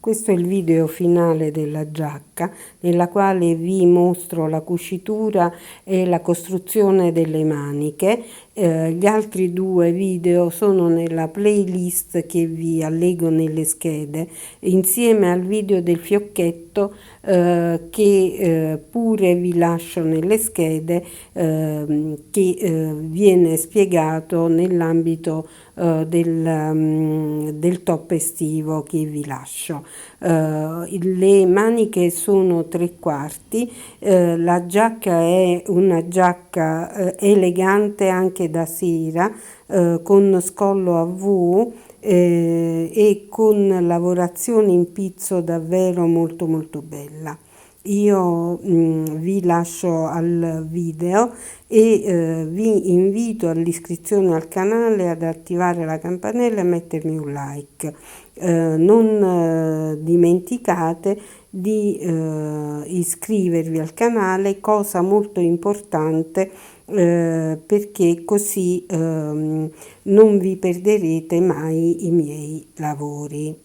Questo è il video finale della giacca, nella quale vi mostro la cucitura e la costruzione delle maniche. Gli altri due video sono nella playlist che vi allego nelle schede, insieme al video del fiocchetto che pure vi lascio nelle schede, che viene spiegato nell'ambito del top estivo che vi lascio. Le maniche sono 3/4, la giacca è una giacca elegante anche da sera, con scollo a V e con lavorazione in pizzo davvero molto molto bella. Io vi lascio al video e vi invito all'iscrizione al canale, ad attivare la campanella e mettermi un like. Non dimenticate di iscrivervi al canale, cosa molto importante, perché così non vi perderete mai i miei lavori.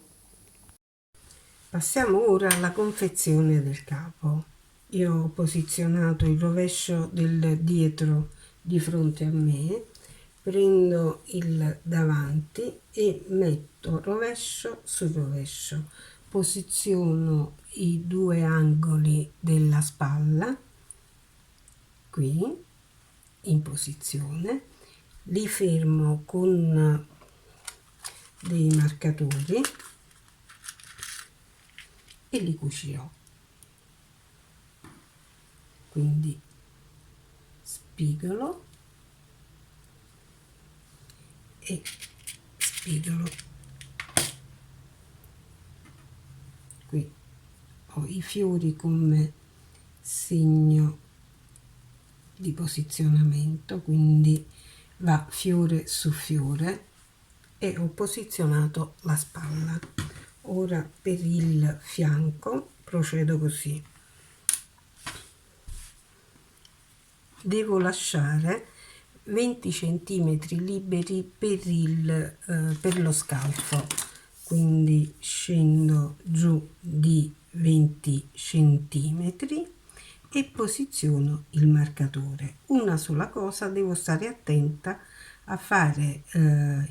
Passiamo ora alla confezione del capo. Io ho posizionato il rovescio del dietro di fronte a me, prendo il davanti e metto rovescio su rovescio, posiziono i due angoli della spalla qui in posizione, li fermo con dei marcatori e li cucirò. Quindi spigolo e spigolo. Qui ho i fiori come segno di posizionamento, quindi va fiore su fiore, e ho posizionato la spalla. Ora per il fianco procedo così. Devo lasciare 20 cm liberi per lo scalfo, quindi scendo giù di 20 cm e posiziono il marcatore. Una sola cosa, devo stare attenta a fare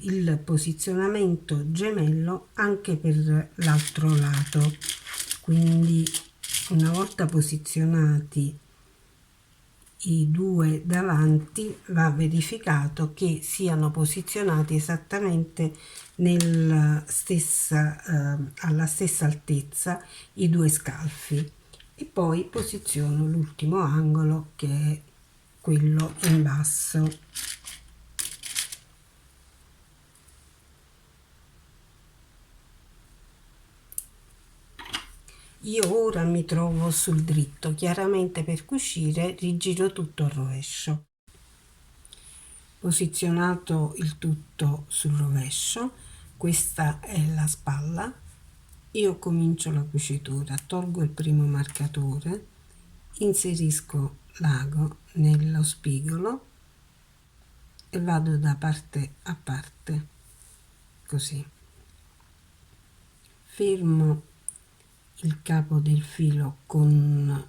il posizionamento gemello anche per l'altro lato, quindi una volta posizionati i due davanti va verificato che siano posizionati esattamente alla stessa altezza i due scalfi, e poi posiziono l'ultimo angolo che è quello in basso. Io ora mi trovo sul dritto, chiaramente per cucire rigiro tutto al rovescio. Posizionato il tutto sul rovescio, questa è la spalla, io comincio la cucitura, tolgo il primo marcatore, inserisco l'ago nello spigolo e vado da parte a parte, così. Fermo il capo del filo con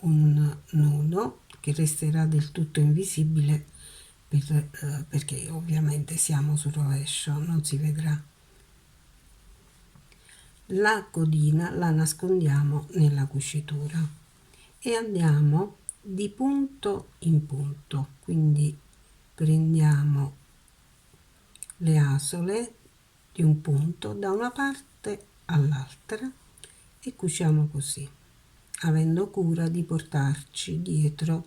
un nudo che resterà del tutto invisibile perché ovviamente siamo sul rovescio, non si vedrà. La codina la nascondiamo nella cucitura e andiamo di punto in punto, quindi prendiamo le asole di un punto da una parte all'altra e cuciamo così, avendo cura di portarci dietro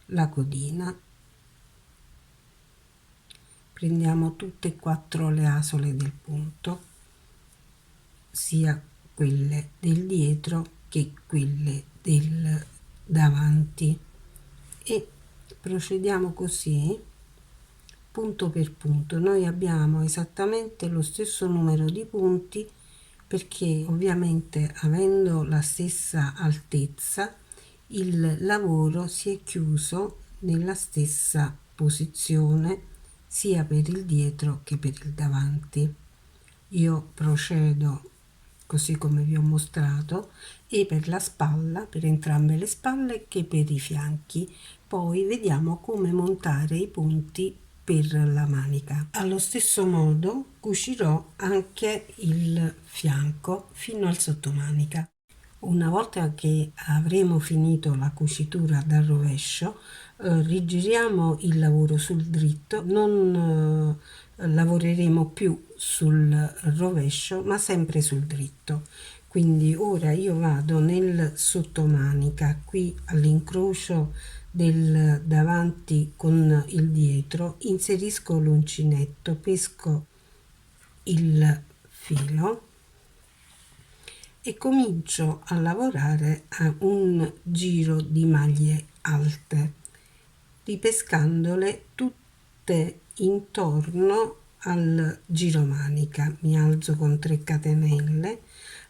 la codina. Prendiamo tutte e 4 le asole del punto, sia quelle del dietro che quelle del davanti, e procediamo così punto per punto. Noi abbiamo esattamente lo stesso numero di punti, perché ovviamente avendo la stessa altezza il lavoro si è chiuso nella stessa posizione sia per il dietro che per il davanti. Io procedo così come vi ho mostrato, e per la spalla, per entrambe le spalle, che per i fianchi. Poi vediamo come montare i punti per la manica. Allo stesso modo cucirò anche il fianco fino al sottomanica. Una volta che avremo finito la cucitura dal rovescio, rigiriamo il lavoro sul dritto, non lavoreremo più sul rovescio, ma sempre sul dritto. Quindi ora io vado nel sottomanica, qui all'incrocio del davanti con il dietro, inserisco l'uncinetto, pesco il filo e comincio a lavorare a un giro di maglie alte, ripescandole tutte intorno al giro manica. Mi alzo con 3 catenelle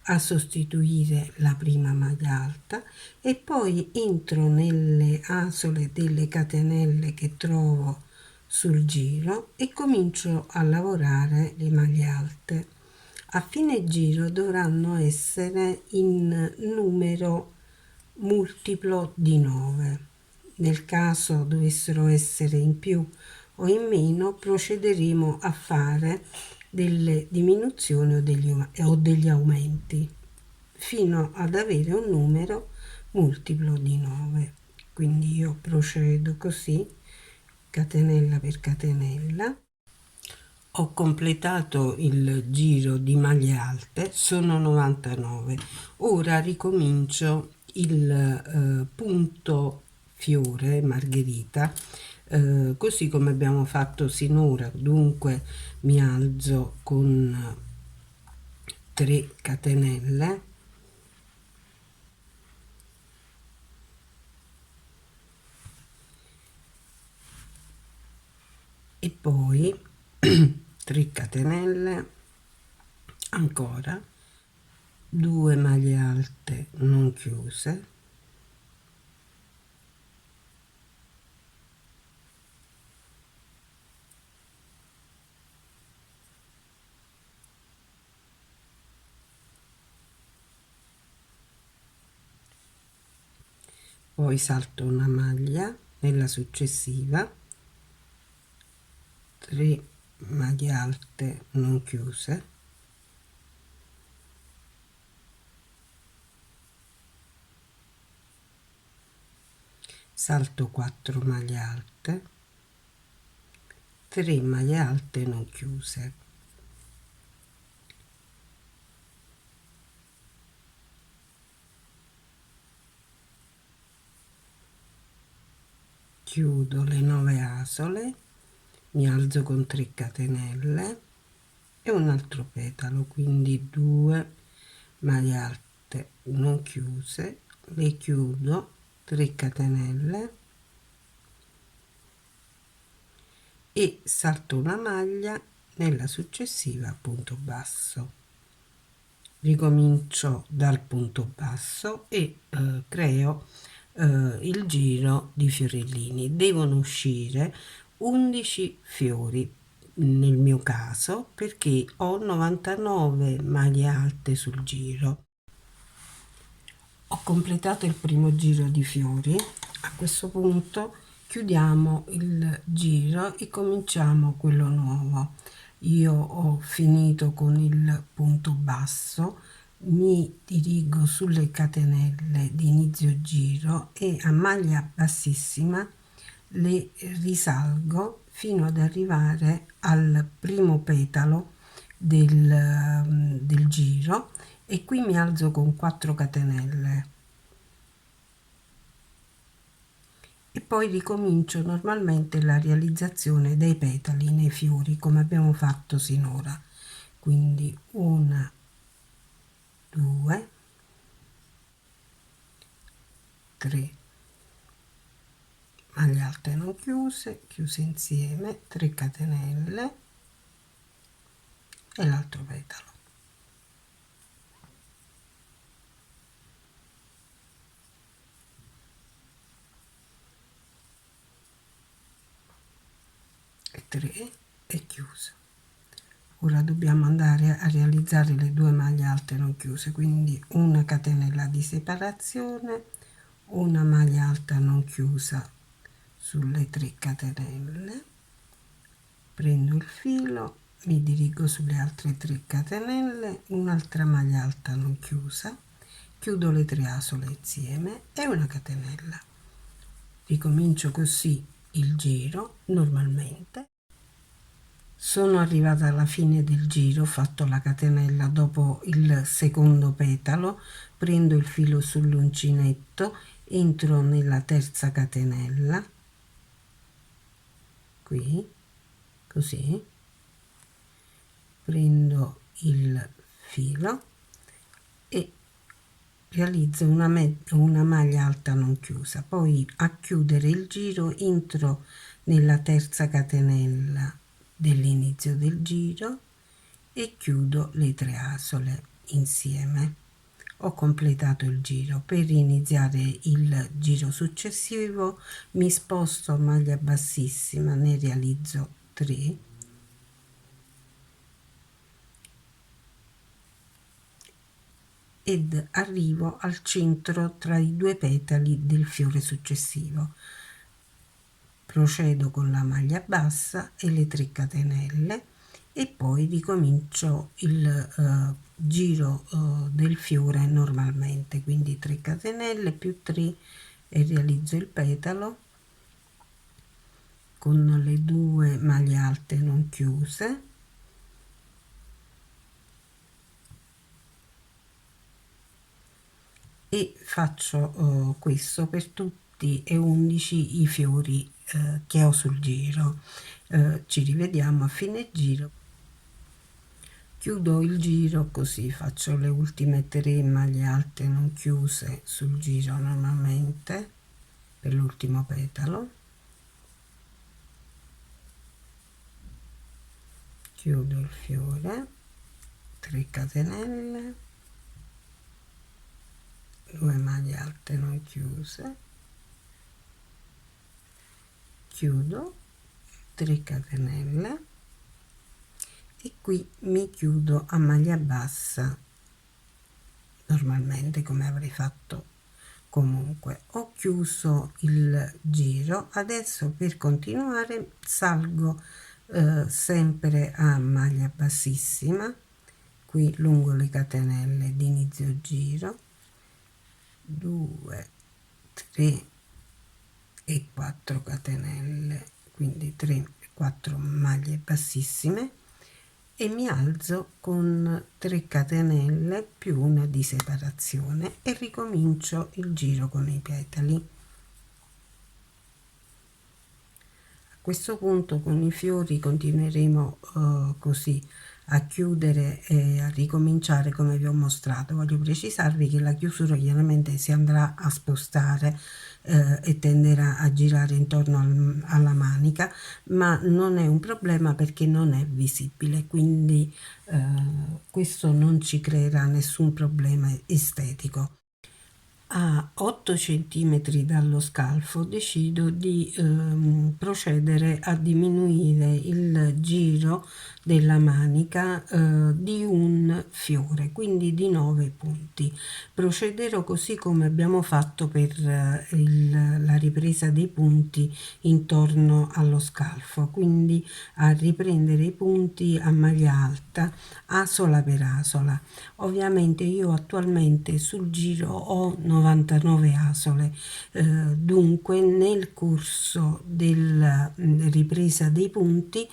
a sostituire la prima maglia alta e poi entro nelle asole delle catenelle che trovo sul giro e comincio a lavorare le maglie alte. A fine giro dovranno essere in numero multiplo di 9. Nel caso dovessero essere in più o in meno, procederemo a fare delle diminuzioni o degli aumenti fino ad avere un numero multiplo di 9. Quindi io procedo così, catenella per catenella. Ho completato il giro di maglie alte, sono 99. Ora ricomincio il punto fiore margherita, così come abbiamo fatto sinora. Dunque mi alzo con 3 catenelle e poi 3 catenelle, ancora 2 maglie alte non chiuse, poi salto una maglia nella successiva, 3 maglie alte non chiuse, salto 4 maglie alte, 3 maglie alte non chiuse, chiudo le 9 asole, mi alzo con 3 catenelle e un altro petalo, quindi 2 maglie alte non chiuse, le chiudo, 3 catenelle e salto una maglia nella successiva punto basso. Ricomincio dal punto basso e creo il giro di fiorellini. Devono uscire 11 fiori nel mio caso, perché ho 99 maglie alte sul giro. Ho completato il primo giro di fiori. A questo punto chiudiamo il giro e cominciamo quello nuovo. Io ho finito con il punto basso, mi dirigo sulle catenelle di inizio giro e a maglia bassissima le risalgo fino ad arrivare al primo petalo del giro e qui mi alzo con 4 catenelle e poi ricomincio normalmente la realizzazione dei petali nei fiori come abbiamo fatto sinora. Quindi 1, 2, 3 maglie alte non chiuse, chiuse insieme, 3 catenelle e l'altro petalo. E 3 e chiuso. Ora dobbiamo andare a realizzare le 2 maglie alte non chiuse, quindi una catenella di separazione, una maglia alta non chiusa sulle 3 catenelle, prendo il filo, mi dirigo sulle altre 3 catenelle, un'altra maglia alta non chiusa, chiudo le 3 asole insieme e una catenella. Ricomincio così il giro normalmente. Sono arrivata alla fine del giro, ho fatto la catenella dopo il secondo petalo, prendo il filo sull'uncinetto, entro nella terza catenella, qui, così, prendo il filo e realizzo una maglia alta non chiusa, poi a chiudere il giro entro nella terza catenella dell'inizio del giro e chiudo le 3 asole insieme. Ho completato il giro. Per iniziare il giro successivo mi sposto a maglia bassissima, ne realizzo 3 ed arrivo al centro tra i 2 petali del fiore successivo. Procedo con la maglia bassa e le 3 catenelle e poi ricomincio il giro del fiore normalmente, quindi 3 catenelle più 3 e realizzo il petalo con le 2 maglie alte non chiuse, e faccio questo per tutti e 11 i fiori che ho sul giro. Ci rivediamo a fine giro. Chiudo il giro così, faccio le ultime 3 maglie alte non chiuse sul giro normalmente per l'ultimo petalo, chiudo il fiore, 3 catenelle, 2 maglie alte non chiuse, chiudo, 3 catenelle e qui mi chiudo a maglia bassa normalmente come avrei fatto comunque. Ho chiuso il giro, adesso per continuare salgo sempre a maglia bassissima qui lungo le catenelle di inizio giro, 2 3 e 4 catenelle, quindi 3 4 maglie bassissime e mi alzo con 3 catenelle più una di separazione e ricomincio il giro con i petali. A questo punto con i fiori continueremo così a chiudere e a ricominciare come vi ho mostrato. Voglio precisarvi che la chiusura chiaramente si andrà a spostare e tenderà a girare intorno alla manica, ma non è un problema perché non è visibile, quindi questo non ci creerà nessun problema estetico. A 8 centimetri dallo scalfo decido di procedere a diminuire il giro della manica di un fiore, quindi di 9 punti. Procederò così come abbiamo fatto per la ripresa dei punti intorno allo scalfo, quindi a riprendere i punti a maglia alta, asola per asola. Ovviamente io attualmente sul giro ho 99 asole, dunque nel corso della ripresa dei punti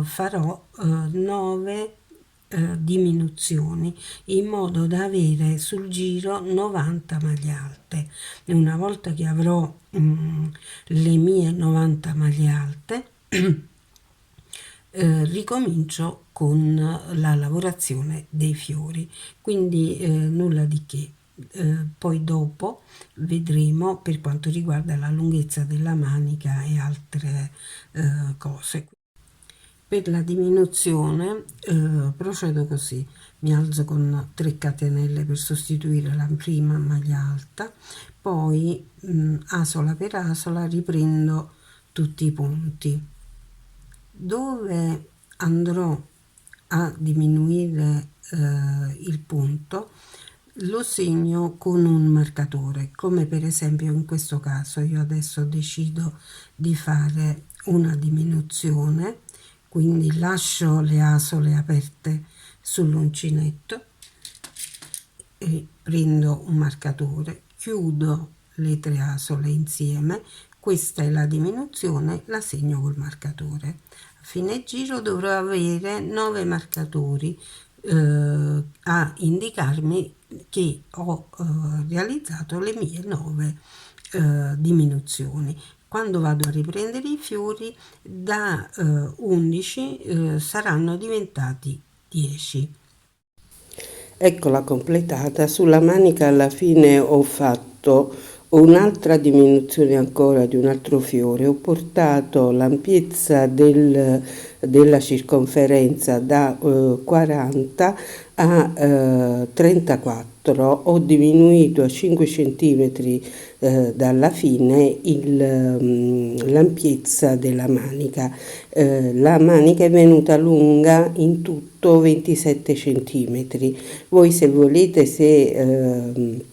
farò 9 diminuzioni in modo da avere sul giro 90 maglie alte. Una volta che avrò le mie 90 maglie alte ricomincio con la lavorazione dei fiori, quindi nulla di che. Poi dopo vedremo per quanto riguarda la lunghezza della manica e altre cose. Per la diminuzione procedo così: mi alzo con 3 catenelle per sostituire la prima maglia alta, poi asola per asola riprendo tutti i punti. Dove andrò a diminuire il punto, lo segno con un marcatore, come per esempio in questo caso io adesso decido di fare una diminuzione, quindi lascio le asole aperte sull'uncinetto e prendo un marcatore, chiudo le 3 asole insieme, questa è la diminuzione, la segno col marcatore. A fine giro dovrò avere 9 marcatori a indicarmi che ho realizzato le mie 9 diminuzioni. Quando vado a riprendere i fiori da 11 saranno diventati 10. Eccola completata. Sulla manica alla fine ho fatto un'altra diminuzione ancora di un altro fiore, ho portato l'ampiezza della circonferenza da 40 a 34, ho diminuito a 5 cm dalla fine l'ampiezza della manica. La manica è venuta lunga in tutto 27 cm. Voi se volete, se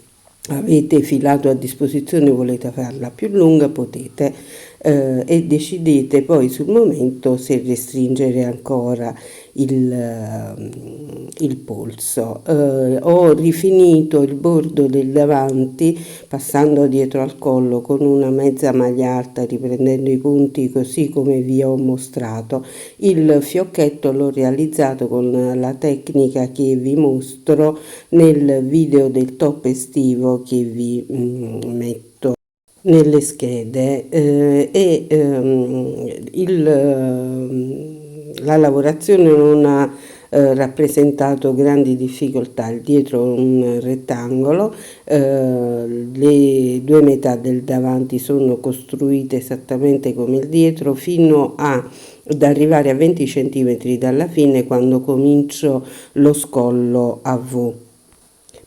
avete filato a disposizione, volete farla più lunga, potete e decidete poi sul momento se restringere ancora il polso. Ho rifinito il bordo del davanti passando dietro al collo con una mezza maglia alta, riprendendo i punti così come vi ho mostrato. Il fiocchetto l'ho realizzato con la tecnica che vi mostro nel video del top estivo che vi metto nelle schede la lavorazione non ha rappresentato grandi difficoltà. Il dietro un rettangolo, le due metà del davanti sono costruite esattamente come il dietro fino ad arrivare a 20 cm dalla fine, quando comincio lo scollo a V.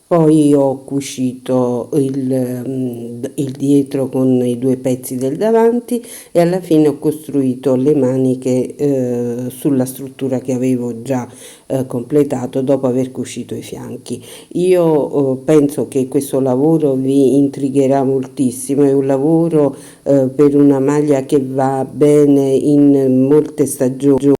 Poi ho cucito il dietro con i due pezzi del davanti e alla fine ho costruito le maniche sulla struttura che avevo già completato dopo aver cucito i fianchi. Io penso che questo lavoro vi intrigherà moltissimo, è un lavoro per una maglia che va bene in molte stagioni.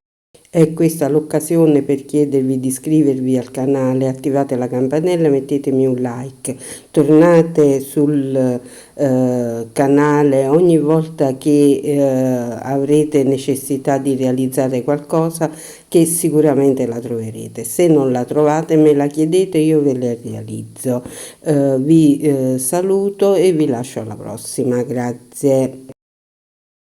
È questa l'occasione per chiedervi di iscrivervi al canale, attivate la campanella, mettetemi un like, tornate sul canale ogni volta che avrete necessità di realizzare qualcosa, che sicuramente la troverete. Se non la trovate me la chiedete, io ve la realizzo. Vi saluto e vi lascio alla prossima, grazie.